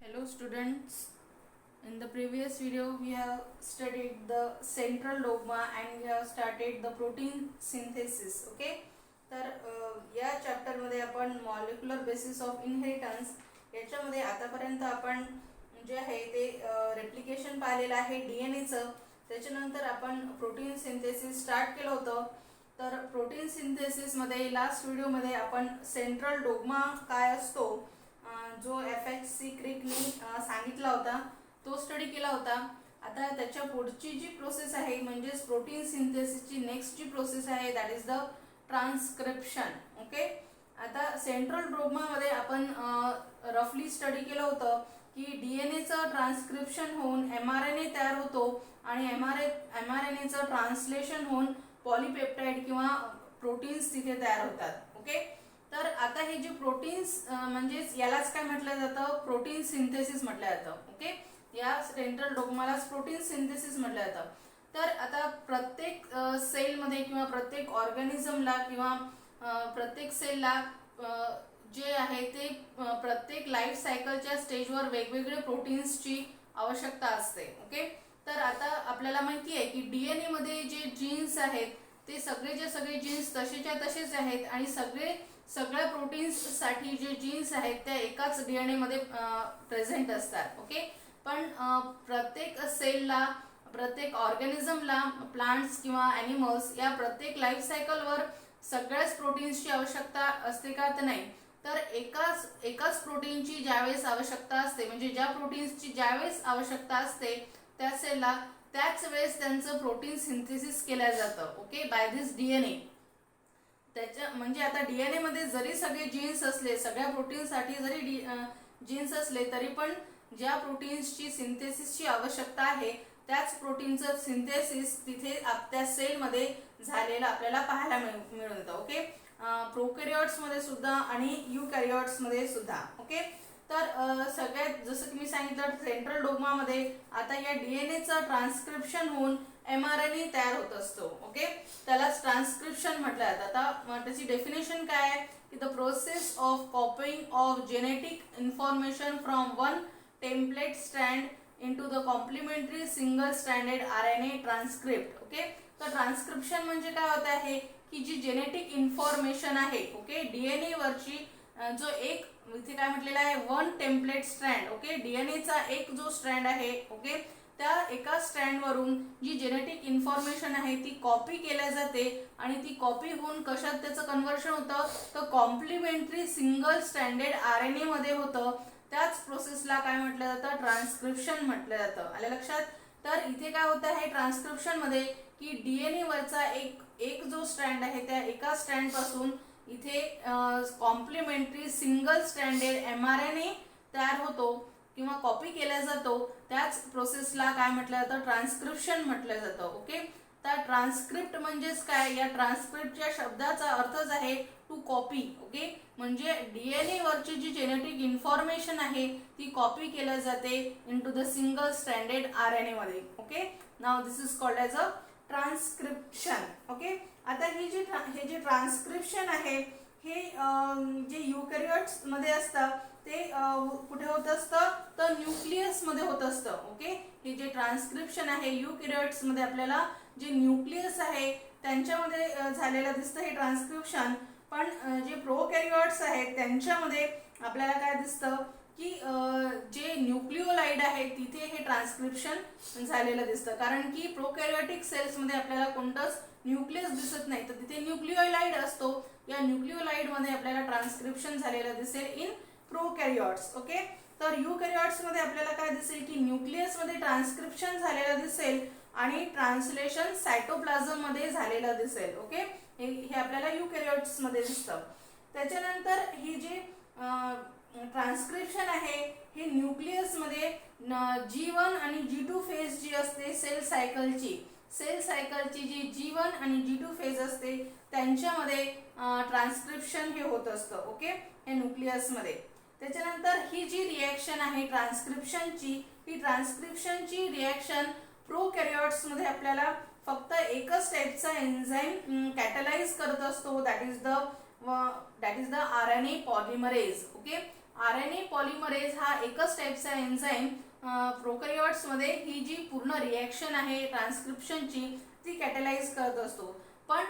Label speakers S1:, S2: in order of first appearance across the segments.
S1: Hello students, in the previous video we have studied the central dogma and we have started the protein synthesis. Okay, तर या chapter मध्ये आपण molecular basis of inheritance याच्यामध्ये आतापर्यंत आपण जे आहे ते रेप्लिकेशन पाहिलेलं आहे डीएनएचं. त्याच्यानंतर आपण प्रोटीन सिंथेसिस स्टार्ट केलं होतं. तर प्रोटीन सिंथेसिसमध्ये लास्ट व्हिडिओमध्ये आपण सेंट्रल डोग्मा काय असतो जो FHC क्रिकने सांगितला होता तो स्टडी केला होता. आता त्याच्या पुढची जी प्रोसेस आहे म्हणजेच प्रोटीन सिंथेसिसची नेक्स्ट जी प्रोसेस आहे that is the transcription. Okay, आता सेंट्रल डोग्मामध्ये आपण रफली स्टडी केलं होतं की डीएनएचं ट्रान्सक्रिप्शन होऊन mRNA तयार होतो आणि mRNAचं ट्रान्सलेशन होऊन पॉलीपेप्टाइड किंवा प्रोटीन्स तिथे तयार होतात. ओके, तर आता हे जे प्रोटीन्स म्हणजेच यालाच काय म्हटलं जातं, प्रोटीन सिंथेसिस म्हटलं जातं. ओके, या सेंट्रल डोग्मालाच प्रोटीन सिंथेसिस म्हटलं जातं. तर आता प्रत्येक सेलमध्ये किंवा प्रत्येक ऑर्गॅनिझमला किंवा प्रत्येक सेलला जे आहे ते प्रत्येक लाईफ सायकलच्या स्टेजवर वेगवेगळे प्रोटीन्सची आवश्यकता असते. ओके, तर आता आपल्याला माहिती आहे की डीएनए मध्ये जे जीन्स आहेत ते सगळे जीन्स तसेच्या तसेच आहेत आणि सगळ्या प्रोटीन्स साठी जे जीन्स आहेत त्या एकाच डीएनए मध्ये प्रेझेंट असतात. ओके, पण प्रत्येक सेलला प्रत्येक ऑर्गॅनिझमला प्लांट्स किंवा ॲनिमल्स या प्रत्येक लाईफ सायकलवर सगळ्याच प्रोटीन्सची आवश्यकता असते का, तर नाही. तर एकाच प्रोटीनची ज्यावेळेस आवश्यकता असते म्हणजे ज्या प्रोटीन्सची ज्यावेळेस आवश्यकता असते त्या सेलला त्याच वेळेस त्यांचं प्रोटीन सिंथेसिस केलं जातं. Okay, by this DNA. त्याच्या म्हणजे आता डीएनए मध्ये जरी सगळे जीन्स असले, सगळ्या प्रोटीनसाठी जरी जीन्स असले तरी पण ज्या प्रोटीन्सची सिंथेसिसची आवश्यकता आहे त्याच प्रोटीनचं सिंथेसिस तिथे त्या सेलमध्ये झालेलं आपल्याला पाहायला मिळून येतं. ओके, प्रोकॅरियोट्स मध्ये सुद्धा आणि युकॅरियोट्स मध्ये सुद्धा. ओके, तर सगळ्यात जसं की मी सांगितलं सेंट्रल डोग्मामध्ये आता या डीएनएचं ट्रान्सक्रिप्शन होऊन mRNA तयार होत असतो. ओके, त्यालाच ट्रान्सक्रिप्शन म्हटलं जातं. आता त्याची डेफिनेशन काय आहे की the process of copying of genetic information from one template strand into the complementary single stranded RNA transcript. Okay, तर ट्रान्सक्रिप्शन म्हणजे काय होत आहे की जी जेनेटिक इन्फॉर्मेशन आहे ओके डीएनए वरची जो एक इथे काय म्हटलेला आहे वन टेम्पलेट स्ट्रँड. ओके, डीएनएचा एक जो स्ट्रँड आहे ओके त्या एका स्ट्रँड वरून जी जेनेटिक इन्फॉर्मेशन आहे ती कॉपी केल्या जाते आणि ती कॉपी होऊन कशात त्याचं कन्व्हर्शन होतं तर कॉम्प्लिमेंटरी सिंगल स्ट्रँडेड RNA मध्ये होतं. त्याच प्रोसेसला काय म्हटलं जातं ट्रान्सक्रिप्शन म्हटलं जातं. आलं लक्षात. तर इथे काय होतं आहे ट्रान्सक्रिप्शन मध्ये की डीएनए वरचा एक जो स्ट्रँड आहे त्या एका स्ट्रँड पासून इथे कॉम्प्लिमेंटरी सिंगल स्ट्रँडेड mRNA तयार होतो किंवा कॉपी केला जातो. त्याच प्रोसेसला काय म्हटलं जातं ट्रान्सक्रिप्शन म्हटलं जातं. ओके, तर ट्रान्सक्रिप्ट म्हणजेच काय, या ट्रान्सक्रिप्टच्या शब्दाचा अर्थच आहे टू कॉपी. ओके, म्हणजे डीएनए वरची जी जेनेटिक इन्फॉर्मेशन आहे ती कॉपी केल्या जाते into the single stranded RNA मध्ये. Okay, now this is called as a transcription. Okay, आता हे जे ट्रान्सक्रिप्शन आहे हे जे युकॅरियोट्स मध्ये असतं ते कुठे होत असतं तर न्यूक्लियस मध्ये होत असतं. ओके, हे जे ट्रान्सक्रिप्शन आहे युकॅरियोट्स मध्ये आपल्याला जे न्यूक्लियस आहे त्यांच्यामध्ये झालेलं दिसतं हे ट्रान्सक्रिप्शन. पण जे प्रोकॅरियोट्स आहेत त्यांच्यामध्ये आपल्याला काय दिसतं की जे न्यूक्लिओलाइड आहे तिथे हे ट्रान्सक्रिप्शन झालेलं दिसतं. कारण की प्रोकॅरियोटिक सेल्स मध्ये आपल्याला कोणतंच न्यूक्लियस दिसत नाही तर तिथे न्यूक्लिओलाइड असतो. या न्यूक्लिओलाइड मध्ये आपल्याला ट्रान्सक्रिप्शन झालेलं दिसेल इन प्रोकॅरियोट्स. ओके, तर युकॅरियोट्स मध्ये आपल्याला काय दिसेल की न्यूक्लियस मध्ये ट्रान्सक्रिप्शन झालेलं दिसेल आणि ट्रान्सलेशन सायटोप्लाझम मध्ये झालेलं दिसेल. ओके, हे आपल्याला युकॅरियोट्स मध्ये दिसतं. त्याच्यानंतर ही जी ट्रान्सक्रिप्शन आहे हे न्यूक्लियस मध्ये G1 आणि G2 फेज जी असते सेल सायकलची जी G1 आणि G2 फेज असते त्यांच्यामध्ये ट्रान्सक्रिप्शन हे होत असतं. ओके, हे न्यूक्लियस मध्ये. त्याच्यानंतर ही जी रिॲक्शन आहे ट्रान्सक्रिप्शनची रिॲक्शन प्रोकॅरियोट्स मध्ये आपल्याला फक्त एकच टाइपचा एन्झाइम कॅटलाइज करत असतो that is the RNA polymerase. Okay, RNA polymerase हा एकच टाईपचा एन्झाईम प्रोकॅरियोट्समध्ये ही जी पूर्ण रिॲक्शन आहे ट्रान्सक्रिप्शनची ती कॅटलाइज करत असतो. पण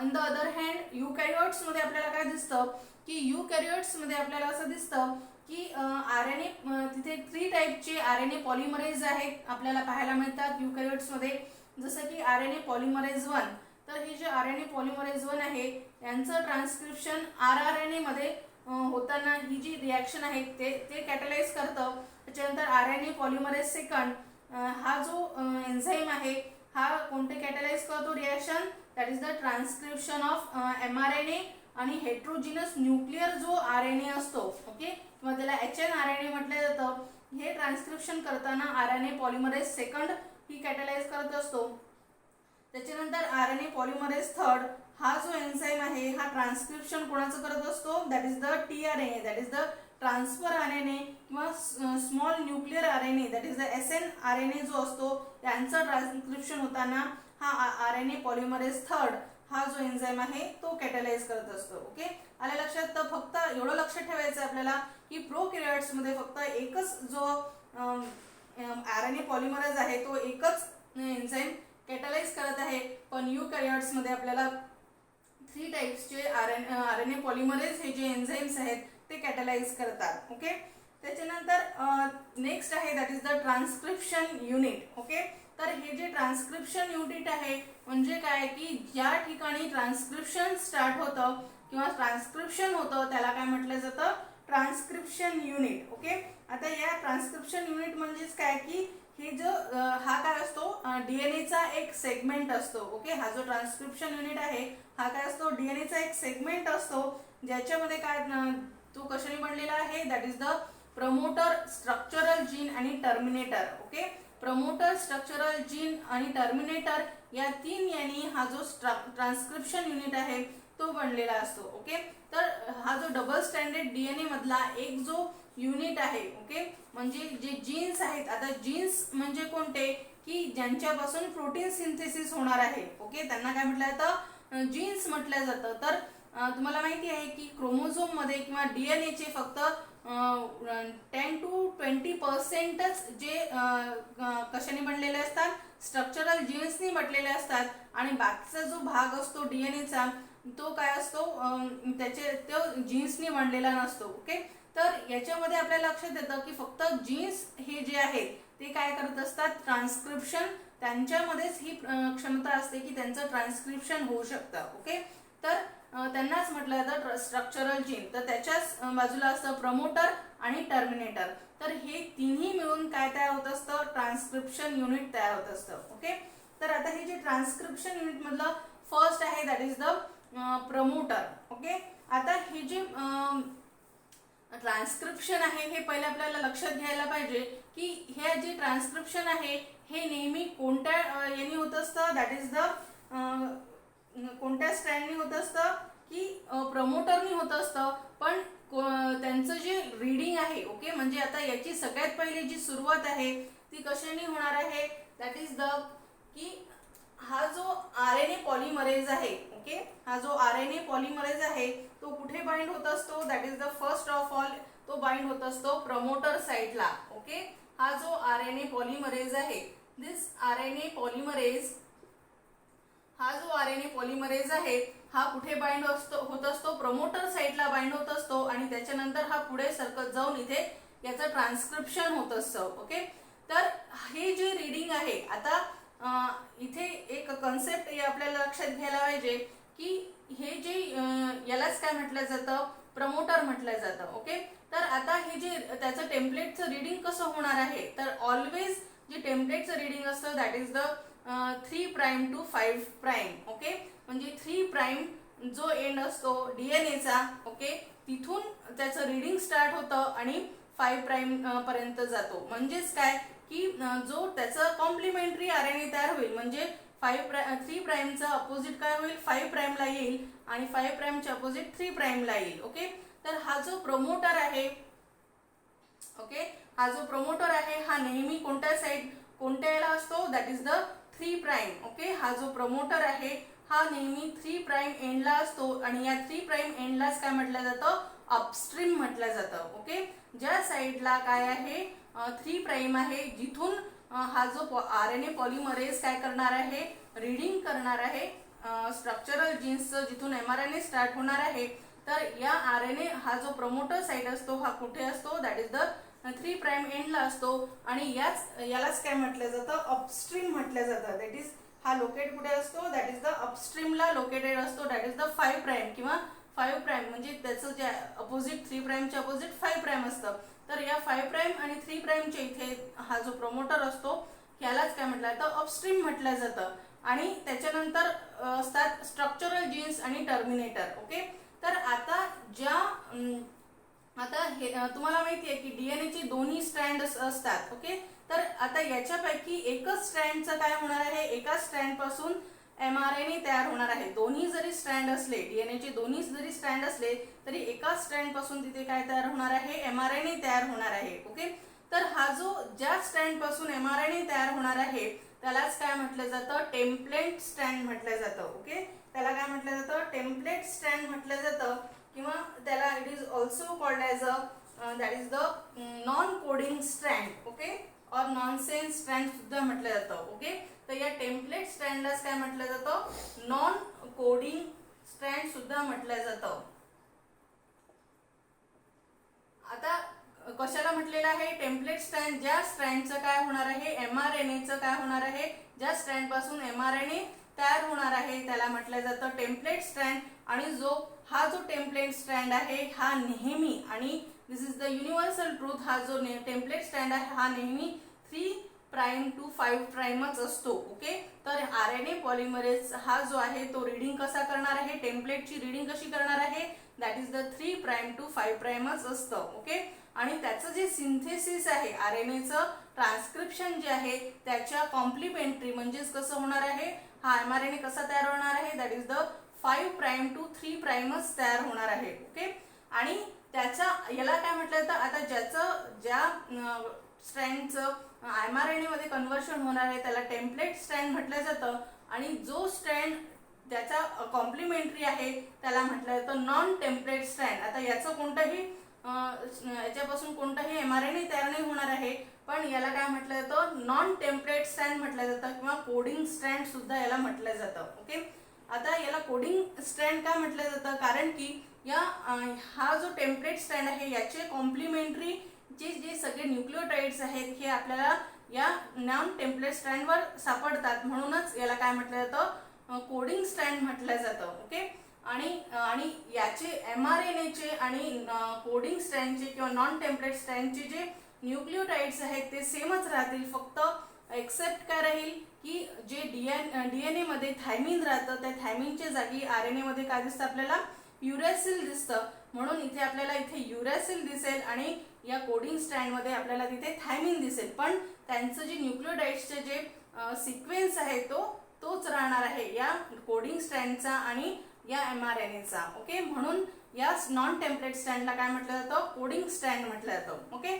S1: इन द अदर हँड युकॅरियोट्समध्ये आपल्याला काय दिसतं की युकॅरियोट्समध्ये आपल्याला असं दिसतं की RNA तिथे 3 टाईपचे RNA पॉलिमरेज आहेत आपल्याला पाहायला मिळतात युकॅरियोट्समध्ये. जसं की RNA पॉलिमरेज 1. तर हे जे RNA पॉलिमरेज 1 आहे यांचं ट्रान्सक्रिप्शन rRNA मध्ये होताना ही जी रिॲक्शन आहे ते कॅटलाइज करतं. त्याच्यानंतर RNA पॉलिमरेज 2 हा जो एन्झाईम आहे हा कोणते कॅटलाइज करतो reaction, that is the transcription of mRNA आणि हेट्रोजिनस न्यूक्लियर जो RNA असतो, ओके, किंवा त्याला hnRNA म्हटलं जातं. हे ट्रान्सक्रिप्शन करताना RNA पॉलिमरेज 2 ही कॅटलाइज करत असतो. त्याच्यानंतर RNA पॉलिमरेज 3 हा जो एन्झाईम आहे हा ट्रान्सक्रिप्शन कोणाचं करत असतो, that is the tRNA, that is the transfer RNA किंवा small nuclear RNA, that is the snRNA जो असतो यांचं ट्रान्सक्रिप्शन होताना हा RNA पॉलिमरेज 3 हा जो एन्झाईम आहे तो कॅटलाइज करत असतो. ओके, आल्या लक्षात. तर फक्त एवढं लक्षात ठेवायचं आहे आपल्याला की प्रोकॅरियोट्समध्ये फक्त एकच जो RNA पॉलिमरेज आहे तो एकच एन्झाईम कॅटलाइज करत आहे. पण युकॅरियोट्समध्ये आपल्याला 3 टाईप्सचे RNA पॉलिमरेज हे जे एन्झाईम्स आहेत ते कॅटलाइज करतात. ओके, त्याच्यानंतर नेक्स्ट आहे that is the transcription unit. Okay, तर हे जे ट्रान्सक्रिप्शन युनिट आहे म्हणजे काय की ज्या ठिकाणी ट्रान्सक्रिप्शन स्टार्ट होतं किंवा ट्रान्सक्रिप्शन होतं त्याला काय म्हटलं जातं, ट्रान्सक्रिप्शन युनिट. ओके, आता या ट्रान्सक्रिप्शन युनिट म्हणजेच काय की हे जो हा काय असतो डीएनएचा एक सेगमेंट असतो. ओके, हा जो ट्रान्सक्रिप्शन युनिट आहे हा काय असतो डीएनएचा एक सेगमेंट असतो ज्याच्यामध्ये काय तो कशाने बनलेला आहे, that is the promoter, structural gene आणि terminator. Okay, promoter, structural gene आणि टर्मिनेटर या 3 यांनी हा जो ट्रान्सक्रिप्शन युनिट आहे तो बनलेला असतो. ओके, तर हा जो डबल स्टँडर्ड डीएनए मधला एक जो युनिट आहे, ओके, म्हणजे जे जीन्स आहेत. आता जीन्स म्हणजे कोणते की ज्यांच्यापासून प्रोटीन सिंथेसिस होणार आहे. ओके, त्यांना काय म्हटलं जातं, जीन्स म्हटलं जातं. तर तुम्हाला माहिती आहे की क्रोमोझोम मध्ये किंवा डीएनएचे फक्त 10 to 20% जे कशाने बनलेले असतात, स्ट्रक्चरल जीन्सनी बनलेले असतात आणि बाकीचा जो भाग असतो डीएनएचा तो काय असतो तो जीन्सनी बनलेला नसतो. ओके, तर याच्यामध्ये आपल्याला लक्षात येतं की फक्त जीन्स हे जे आहेत ते काय करत असतात ट्रान्सक्रिप्शन, त्यांच्यामध्येच ही क्षमता असते की त्यांचं ट्रान्सक्रिप्शन होऊ शकतं. ओके, तर त्यांनाच म्हटलं जातं स्ट्रक्चरल जीन. तर त्याच्याच बाजूला असतं प्रमोटर आणि टर्मिनेटर. तर हे तिन्ही मिळून काय तयार होत असतं, ट्रान्सक्रिप्शन युनिट तयार होत असतं. ओके, तर आता हे जे ट्रान्सक्रिप्शन युनिट मधलं फर्स्ट आहे that is the promoter. Okay, आता हे जे ट्रान्सक्रिप्शन आहे हे पहिले आपल्याला लक्षात घ्यायला पाहिजे की हे जे ट्रान्सक्रिप्शन आहे हे नेहमी कोणत्या याने होत असतं, दॅट इज द कोणत्या स्ट्रँडनी होत असतं की प्रमोटरनी होत असतं. पण त्यांचं जे रीडिंग आहे, ओके, म्हणजे आता याची सगळ्यात पहिली जी सुरुवात आहे ती कशाने होणार आहे, दॅट इज द की हा जो RNA पॉलिमरेज आहे, ओके, हा जो RNA पॉलिमरेज आहे तो कुठे बाइंड होत असतो, that is the first of all तो बाइंड होत असतो प्रमोटर साइडला. ओके, हा जो RNA पॉलिमरेज आहे, दिस RNA पॉलिमरेज, हा जो RNA पॉलिमरेज आहे हा कुठे बाइंड होत असतो, प्रमोटर साइडला बाइंड होत असतो आणि त्याच्यानंतर हा पुढे सरकत जाऊन इथे याचं ट्रान्सक्रिप्शन होत असतं. ओके, तर हे जे रीडिंग आहे, आता इथे एक कन्सेप्ट आपल्याला लक्षात घ्यायला पाहिजे की हे जे यालाच काय म्हटलं जातं, प्रमोटर म्हटलं जातं. ओके, तर आता हे जे त्याचं टेम्पलेटचं रीडिंग कसं होणार आहे, तर ऑलवेज जे टेम्पलेटचं रीडिंग असतं that is the 3 prime to 5 prime. Okay, म्हणजे 3 प्राइम जो एंड असतो डीएनएचा, ओके, तिथून त्याचं रीडिंग स्टार्ट होतं आणि 5 प्राइम पर्यंत जातो. म्हणजेच काय की जो त्याचं कॉम्प्लिमेंटरी RNA तयार होईल म्हणजे 3 प्राइमचा अपोजिट काय होईल, 5 प्राइमला येईल आणि 5 प्राइमच्या अपोजिट 3 प्राइमला येईल. ओके, तर हा जो प्रमोटर आहे, ओके, हा जो प्रमोटर आहे हा नेहमी कोणत्या याला असतो, that is the 3 prime. Okay, हा जो प्रमोटर आहे हा नेहमी 3 प्राइम एंडला असतो आणि या 3 प्राइम एंडलाच काय म्हटलं जातं, अपस्ट्रीम म्हटलं जातं. ओके, ज्या साईडला काय आहे 3 प्राईम आहे, जिथून हा जो RNA पॉलिमरेज काय करणार आहे, रीडिंग करणार आहे स्ट्रक्चरल जीन्सचं, जिथून mRNA स्टार्ट होणार आहे. तर या RNA हा जो प्रमोटर साईट असतो हा कुठे असतो, दॅट इज द 3 प्राईम एंडला असतो. आणि यालाच काय म्हटलं जातं, अपस्ट्रीम म्हटलं जातं. दॅट इज हा लोकेट कुठे असतो, दॅट इज द अपस्ट्रीमला लोकेटेड असतो. दॅट इज द 5 प्राईम किंवा 5 प्राईम, म्हणजे त्याचं जे अपोजिट 3 प्राईमच्या अपोजिट 5 प्राईम असतं. तर या 5 प्राईम आणि 3 प्राईमच्या इथे हा जो प्रोमोटर असतो यालाच काय म्हटलं जातं, अपस्ट्रीम म्हटलं जातं. आणि त्याच्यानंतर असतात स्ट्रक्चरल जीन्स आणि टर्मिनेटर. ओके, तर आता आता हे तुम्हाला माहिती आहे की डीएनएची दोन्ही स्ट्रँड असतात. ओके, तर आता याच्यापैकी एकच स्ट्रँडचं काय होणार आहे, एका स्ट्रँड पासून mRNA तयार होणार आहे. दोन्ही जरी स्ट्रँड असले, डीएनएचे दोन्ही जरी स्ट्रँड असले तरी एका स्ट्रँड पासून तिथे काय तयार होणार आहे, mRNA तयार होणार आहे. ओके, तर हा जो ज्या स्ट्रँड पासून mRNA तयार होणार आहे त्यालाच काय म्हटलं जातं, टेम्पलेट स्ट्रँड म्हटलं जातं. ओके, त्याला काय म्हटलं जातं, टेम्पलेट स्ट्रँड म्हटलं जातं, किंवा त्याला it is also called as that is the non coding strand. Okay, और नॉनसेन्स स्ट्रँड सुद्धा म्हटलं जातं. ओके, तर या टेम्पलेट स्ट्रँडलाच काय म्हटलं जातं, नॉन कोडिंग स्ट्रँड सुद्धा म्हटलं जातं. आता कशाला म्हटलेलं आहे, टेम्पलेट स्ट्रँड, ज्या स्ट्रँडचं काय होणार आहे, mRNAचं काय होणार आहे, ज्या स्ट्रँड पासून mRNA तयार होणार आहे त्याला म्हटलं जातं टेम्पलेट स्ट्रँड. आणि हा जो टेम्पलेट स्ट्रँड आहे हा नेहमी, आणि दिस इज द युनिव्हर्सल ट्रूथ, हा जो टेम्पलेट स्ट्रँड आहे हा नेहमी 3 प्राईम टू 5 प्राईमच असतो. ओके, तर RNA पॉलिमरेज हा जो आहे तो रीडिंग कसा करणार आहे, टेम्पलेटची रीडिंग कशी करणार आहे, that is the 3 prime to 5 प्राईमच असतं. ओके, आणि त्याचं जे सिंथेसिस आहे RNAचं ट्रान्सक्रिप्शन जे आहे त्याच्या कॉम्प्लिमेंटरी, म्हणजेच कसं होणार आहे, हा mRNA कसा तयार होणार आहे, that is the 5 prime to 3 प्राईमच तयार होणार आहे. ओके, आणि याला काय म्हटलं जातं, आता ज्या स्ट्रँडचं mRNA मध्ये कन्व्हर्शन होणार आहे त्याला टेम्पलेट स्ट्रँड म्हटलं जातं. आणि जो स्ट्रँड त्याचा कॉम्प्लिमेंटरी आहे त्याला म्हटलं जातं नॉन टेम्पलेट स्ट्रँड. आता याच्यापासून कोणताही mRNA तयार नाही होणार आहे, पण याला काय म्हटलं जातं, नॉन टेम्पलेट स्ट्रँड म्हटलं जातं, किंवा कोडिंग स्ट्रँड सुद्धा याला म्हटलं जातं. ओके, आता याला कोडिंग स्ट्रँड का म्हटलं जातं, कारण की हा जो टेम्पलेट स्ट्रँड आहे याचे कॉम्प्लिमेंटरी जे सगळे न्यूक्लिओटाइड्स आहेत हे आपल्याला या नॉन टेम्पलेट स्ट्रँडवर सापडतात, म्हणूनच याला काय म्हटलं जातं, कोडिंग स्ट्रँड म्हटलं जातं. ओके, आणि याचे mRNAचे आणि कोडिंग स्ट्रँडचे किंवा नॉन टेम्पलेट स्ट्रँडचे जे न्यूक्लिओटाइड्स आहेत ते सेमच राहतील, फक्त एक्सेप्ट काय राहील की जे डीएनए मध्ये थायमिन राहतं त्या थायमिनच्या जागी RNA मध्ये काय दिसतं, आपल्याला युरॅसिल दिसतं. म्हणून इथे आपल्याला युरॅसिल दिसेल आणि या कोडिंग स्ट्रँड मध्ये आपल्याला तिथे थायमिन दिसेल, पण त्यांचं जे न्यूक्लिओटाइड्सचे जे सिक्वेन्स आहे तोच राहणार आहे या कोडिंग स्ट्रँडचा आणि या mRNAचा. ओके, म्हणून या नॉन टेम्पलेट स्ट्रँडला काय म्हटलं जातं, कोडिंग स्ट्रँड म्हटलं जातं. ओके,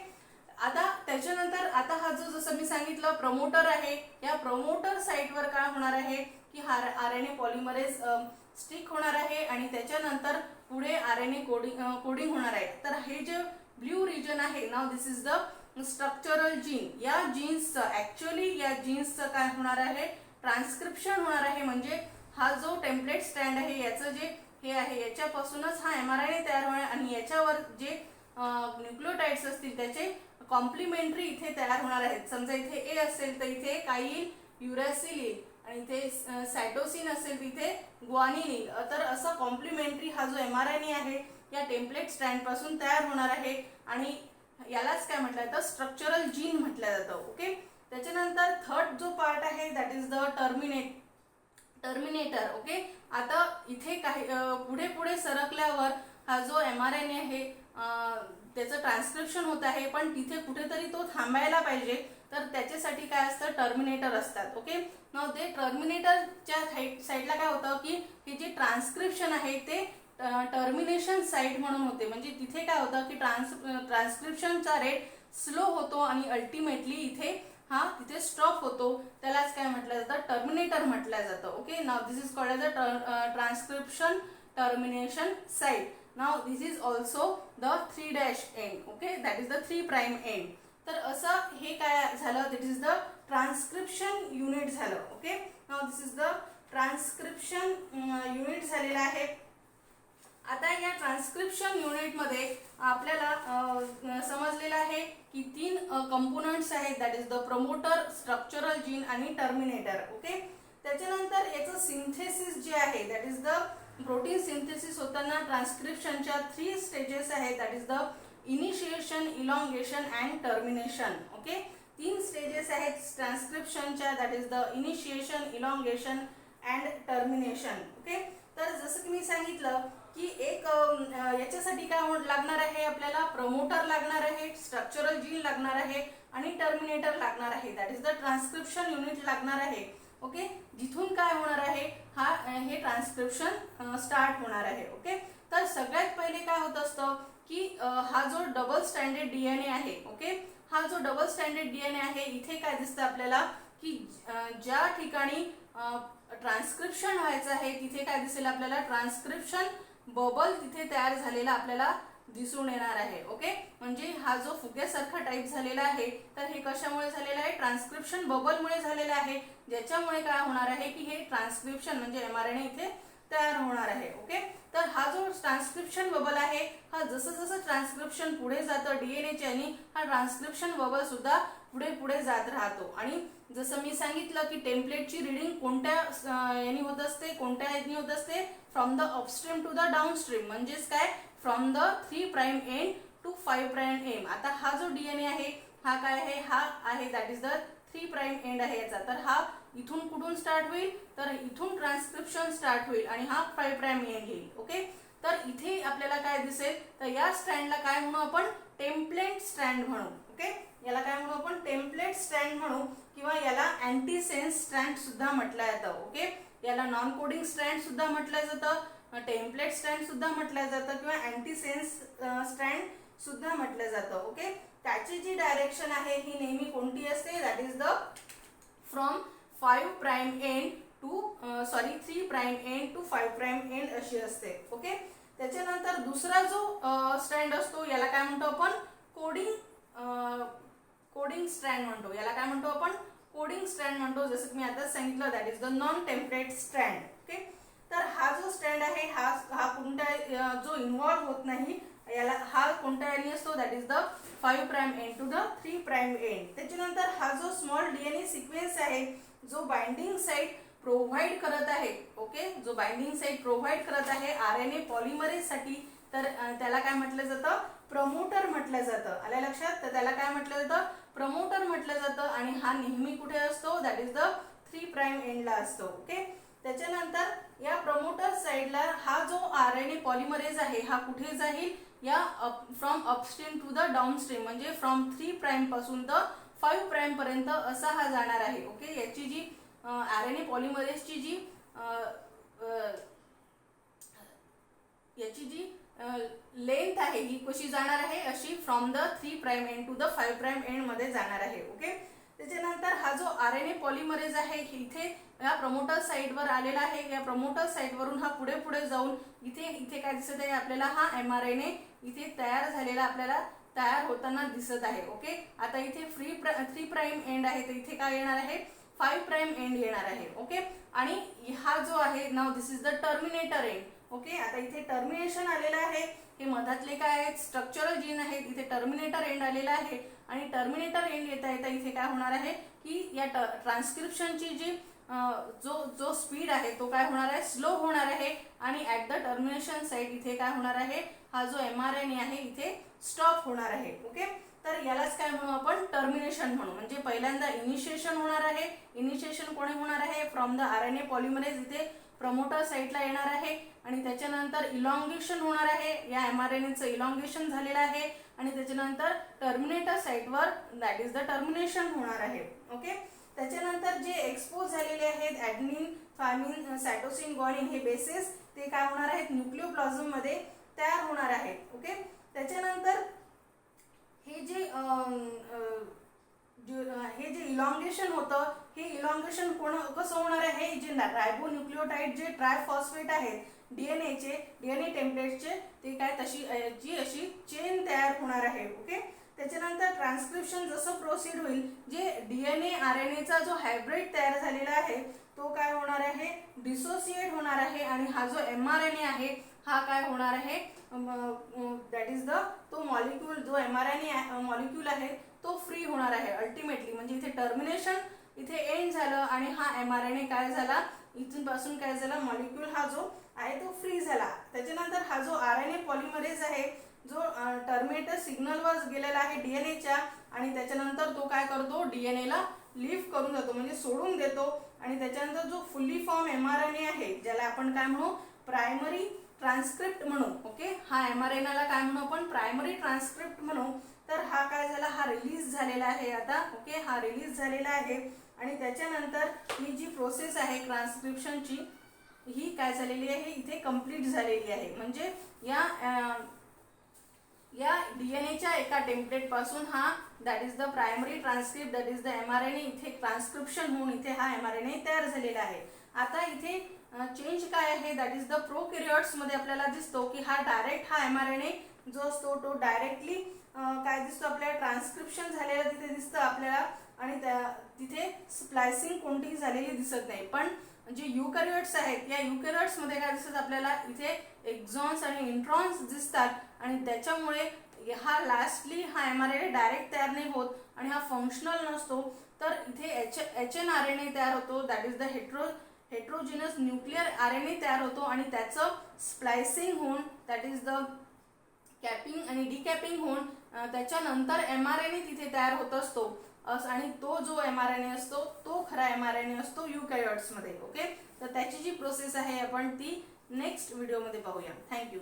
S1: आता त्याच्यानंतर आता हा जो जसं मी सांगितलं प्रमोटर आहे, या प्रमोटर साईटवर काय होणार आहे की हा RNA पॉलिमरेज स्टिक होणार आहे आणि त्याच्यानंतर पुढे RNA कोडिंग होणार आहे. तर हे जे ब्ल्यू रिजन आहे, नाव this is the structural gene. या जीन्सचं ॲक्च्युअली या जीन्सचं काय होणार आहे, ट्रान्सक्रिप्शन होणार आहे. म्हणजे हा जो टेम्पलेट स्ट्रँड आहे याचं जे हे आहे याच्यापासूनच हा mRNA तयार होणार आणि याच्यावर जे न्यूक्लिओटाइड्स असतील त्याचे कॉम्प्लिमेंटरी इथे तयार होणार आहेत. समजा इथे A असेल तर इथे काय येईल, युरॅसिल येईल, आणि इथे सायटोसिन असेल तिथे ग्वानिन येईल. तर असं कॉम्प्लिमेंटरी हा जो mRNA आहे या टेम्पलेट स्ट्रँड पासून तयार होणार आहे आणि यालाच काय म्हटलं जातं, स्ट्रक्चरल जीन म्हटलं जातं. ओके, त्याच्यानंतर थर्ड जो पार्ट आहे that is the terminator. Okay, आता इथे काही पुढे सरकल्यावर हा जो mRNA आहे त्याचं ट्रान्सक्रिप्शन होत आहे, पण तिथे कुठेतरी तो थांबायला पाहिजे, तर त्याच्यासाठी काय असतं, टर्मिनेटर असतात. ओके, नाव ते टर्मिनेटरच्या साईडला काय होतं की हे जे ट्रान्सक्रिप्शन आहे ते टर्मिनेशन साईट म्हणून होते. म्हणजे तिथे काय होतं की ट्रान्सक्रिप्शनचा रेट स्लो होतो आणि अल्टिमेटली तिथे स्टॉप होतो. त्यालाच काय म्हटलं जातं, टर्मिनेटर म्हटलं जातं. Okay, now this is called as a transcription termination site. Now this is also the 3' end. Okay, that is the 3' end. तर असं हे काय झालं, दिस इज द ट्रान्स्क्रिप्शन युनिट झालं. Okay, now this is the transcription unit झालेलं आहे. आता या ट्रान्स्क्रिप्शन युनिटमध्ये आपल्याला समजलेलं आहे की 3 कंपोनंट्स आहेत, that is the promoter, structural gene आणि टर्मिनेटर. ओके, त्याच्यानंतर याचं सिंथेसिस जे आहे, that is the protein synthesis होताना ट्रान्स्क्रिप्शनच्या 3 स्टेजेस आहेत, that is the initiation, elongation and termination. Okay, 3 stages आहेत ट्रान्स्क्रिप्शनच्या, that is the initiation, elongation and termination. Okay, तर जसं की मी सांगितलं की एक याच्यासाठी काय लागणार आहे, आपल्याला प्रमोटर लागणार आहे, स्ट्रक्चरल जीन लागणार आहे आणि टर्मिनेटर लागणार आहे, that is the transcription unit लागणार आहे. ओके, जिथून काय होणार आहे, हे ट्रान्स्क्रिप्शन स्टार्ट होणार आहे. ओके, तर सगळ्यात पहिले काय होत असतं की हा जो डबल स्टँडर्ड डीएनए आहे, ओके, हा जो डबल स्टँडर्ड डीएनए आहे, इथे काय दिसतं आपल्याला की ज्या ठिकाणी ट्रान्स्क्रिप्शन व्हायचं आहे तिथे काय दिसेल आपल्याला, ट्रान्स्क्रिप्शन बबल तिथे तयार झालेला आपल्याला दिसून येणार आहे. ओके, म्हणजे हा जो फुग्यासारखा टाईप झालेला आहे, तर हे कशामुळे झालेला आहे, ट्रान्स्क्रिप्शन बबलमुळे झालेला आहे, ज्याच्यामुळे काय होणार आहे की हे ट्रान्स्क्रिप्शन म्हणजे एमआरएनए इथे तयार होणार आहे. ओके, तर हा जो ट्रान्स्क्रिप्शन बबल आहे, हा जसं जसं ट्रान्स्क्रिप्शन पुढे जातं डीएनएच्या आणि हा ट्रान्स्क्रिप्शन बबल सुद्धा पुढे पुढे जात राहतो. आणि जसं मी सांगितलं की टेम्पलेटची रीडिंग कोणत्या यानी होत असते, कोणत्या यानी होत असते, from the upstream to the downstream, म्हणजेच काय, from the 3' end to 5' end. आता हा जो डीएनए आहे हा काय आहे, हा आहे दॅट इज द 3' एंड आहे याचा. तर हा इथून कुठून स्टार्ट होईल, तर इथून ट्रान्स्क्रिप्शन स्टार्ट होईल आणि हा 5' एंड येईल. ओके, तर इथे आपल्याला काय दिसेल, तर या स्ट्रँडला काय म्हणू आपण, टेम्पलेट स्ट्रँड म्हणू. ओके, याला काय म्हणू आपण, टेम्पलेट स्ट्रँड म्हणू किंवा याला अँटीसेन्स स्ट्रँड सुद्धा म्हटलं जातं. ओके, याला नॉन कोडिंग स्ट्रँड सुद्धा म्हटलं जातं, टेम्पलेट स्ट्रँड सुद्धा म्हटलं जातं किंवा अँटीसेन्स स्ट्रँड सुद्धा म्हटलं जातं. ओके, त्याची जी डायरेक्शन आहे ही नेहमी कोणती असते, that is the from 5' end to 3' end to 5' end अशी असते. ओके, त्याच्यानंतर दुसरा जो स्ट्रँड असतो याला काय म्हणतो आपण, कोडिंग स्ट्रँड म्हणतो. याला काय म्हणतो आपण, कोडिंग स्ट्रँड म्हणतो, जसं की मी आता सांगितलं, that is the non template strand. Okay, तर हा जो स्ट्रँड आहे हा कोणत्या जो इन्व्हॉल्व होत नाही, याला हा कोणत्या यानी असतो, that is the 5' end to the 3' end. त्याच्यानंतर हा जो स्मॉल डीएनए सिक्वेन्स आहे जो बाइंडिंग साइट प्रोव्हाइड करत आहे, ओके, जो बाइंडिंग साइट प्रोव्हाइड करत आहे आरएनए पॉलिमरेज साठी, तर त्याला काय म्हटलं जातं, प्रमोटर म्हटलं जातं. आल्या लक्षात, तर त्याला काय म्हटलं जातं, प्रमोटर म्हटलं जातं आणि हा नेहमी कुठे असतो, दॅट इज द 3' एंडला असतो. ओके, त्याच्यानंतर या प्रमोटर साइडला हा जो आरएनए पॉलिमरेज आहे हा कुठे जाईल, या from upstream to the downstream, म्हणजे फ्रॉम 3' पासून तर 5' पर्यंत असा हा जाणार आहे. ओके, याची जी आरएनए पॉलिमरेजची जी याची जी लेंथ आहे ही कशी जाणार आहे, अशी from the 3' end to the 5' end मध्ये जाणार आहे. ओके, त्याच्यानंतर हा जो आरएनए पॉलिमरेज आहे इथे या प्रमोटर साइटवर आलेला आहे. या प्रमोटर साइटवरून हा पुढे पुढे जाऊन इथे काय दिसत आहे आपल्याला, हा एमआरएनए इथे तयार झालेला आपल्याला तयार होताना दिसत आहे. ओके, आता इथे 3' एंड आहे, तर इथे काय येणार आहे, 5' एंड येणार आहे. ओके, आणि हा जो आहे नाव this is the terminator end. Okay, आता इथे टर्मिनेशन आलेलं आहे, हे मधातले काय आहेत, स्ट्रक्चरल जीन आहेत, इथे टर्मिनेटर एंड आलेला आहे आणि टर्मिनेटर एंड येता येता इथे काय होणार आहे की या ट्रान्स्क्रिप्शनची जी जो स्पीड आहे तो काय होणार आहे, स्लो होणार आहे आणि ॲट द टर्मिनेशन साइट इथे काय होणार आहे, हा जो एमआरएनए आहे इथे स्टॉप होणार आहे. ओके, तर यालाच काय म्हणू आपण, टर्मिनेशन म्हणू. म्हणजे पहिल्यांदा इनिशिएशन होणार आहे, इनिशिएशन कोणी होणार आहे, फ्रॉम द आरएनए पॉलिमरेज इथे प्रमोटर साइटला येणार आहे आणि त्याच्यानंतर इलॉंगेशन होणार आहे, या एमआरएनएचं इलॉंगेशन झालेलं आहे आणि त्याच्यानंतर टर्मिनेटर साइटवर दॅट इज द टर्मिनेशन होणार आहे. ओके, त्याच्यानंतर जे एक्सपोज झालेले आहेत ॲडेनिन, थायमिन, सायटोसिन, ग्वानिन हे बेसेस ते काय होणार आहेत, न्यूक्लिओप्लाझम मध्ये तयार होणार आहेत. ओके, त्याच्यानंतर हे जे इलॉंगेशन होतं, हे इलॉंगेशन कसं होणार आहे, जे रायबोन्यूक्लियोटाइड जे ट्रायफॉस्फेट आहेत डीएनए टेम्पलेटचे ते काय तशी जी अशी चेन तयार होणार आहे. ओके, त्याच्यानंतर ट्रान्सक्रिप्शन जसं प्रोसीड होईल, जे डीएनए आरएनएचा जो हायब्रिड तयार झालेला आहे तो काय होणार आहे, डिसोसिएट होणार आहे. आणि हा जो mRNA आहे हा काय होणार आहे, दॅट इज द तो मॉलिक्यूल, जो mRNA मॉलिक्यूल आहे तो फ्री होणार आहे अल्टिमेटली. म्हणजे इथे टर्मिनेशन, इथे एंड झालं आणि हा mRNA काय झाला, इथून पासून काय झाला, मॉलिक्यूल हा जो आहे तो फ्री झाला. त्याच्यानंतर हा जो RNA पॉलिमरेज आहे, जो टर्मिनेटर सिग्नलवर गेलेला आहे डीएनएच्या, आणि त्याच्यानंतर तो काय करतो, डीएनएला लीव्ह करून जातो म्हणजे सोडून देतो. आणि त्याच्यानंतर जो फुल्ली फॉर्म mRNA आहे, ज्याला आपण काय म्हणू, प्रायमरी ट्रान्सक्रिप्ट म्हणू. ओके, हा mRNAला काय म्हणू आपण, प्रायमरी ट्रान्सक्रिप्ट म्हणू. तर हा काय झाला, हा रिलीज झालेला आहे आता. ओके, हा रिलीज झालेला आहे. आणि त्याच्यानंतर ही जी प्रोसेस आहे ट्रान्सक्रिप्शनची, ही काय झालेली आहे, इथे कंप्लीट झालेली आहे. म्हणजे या डीएनएच्या एका टेम्पलेट पासून हा that is the primary transcript, that is the mRNA, इथे ट्रान्सक्रिप्शन होऊन इथे हा mRNA तयार झालेला आहे. आता इथे चेंज काय आहे, दॅट इज द प्रोकॅरियोट्स मध्ये आपल्याला दिसतो की हा डायरेक्ट हा mRNA जो असतो तो डायरेक्टली काय दिसतो, आपल्याला ट्रान्सक्रिप्शन झालेलं तिथे दिसतं आपल्याला. आणि तिथे स्प्लायसिंग कोणतीही झालेली दिसत नाही. पण जे युकॅरियोट्स आहेत, या युकॅरियोट्स मध्ये काय दिसत आपल्याला, इथे एक्झॉन्स आणि इंट्रॉन्स दिसतात. आणि त्याच्यामुळे हा लास्टली हा mRNA डायरेक्ट तयार नाही होत आणि हा फंक्शनल नसतो. तर इथे hnRNA तयार होतो, that is the heterogeneous nuclear RNA तयार होतो. आणि त्याचं स्प्लायसिंग होऊन, दॅट इज द कॅपिंग आणि डिकॅपिंग होऊन त्याच्यानंतर mRNA तिथे तयार होत असतो. आणि तो जो mRNA असतो तो खरा mRNA असतो युकॅरियोट्स मध्ये. ओके, तर त्याची जी प्रोसेस आहे आपण ती नेक्स्ट व्हिडिओमध्ये पाहूया. थँक्यू.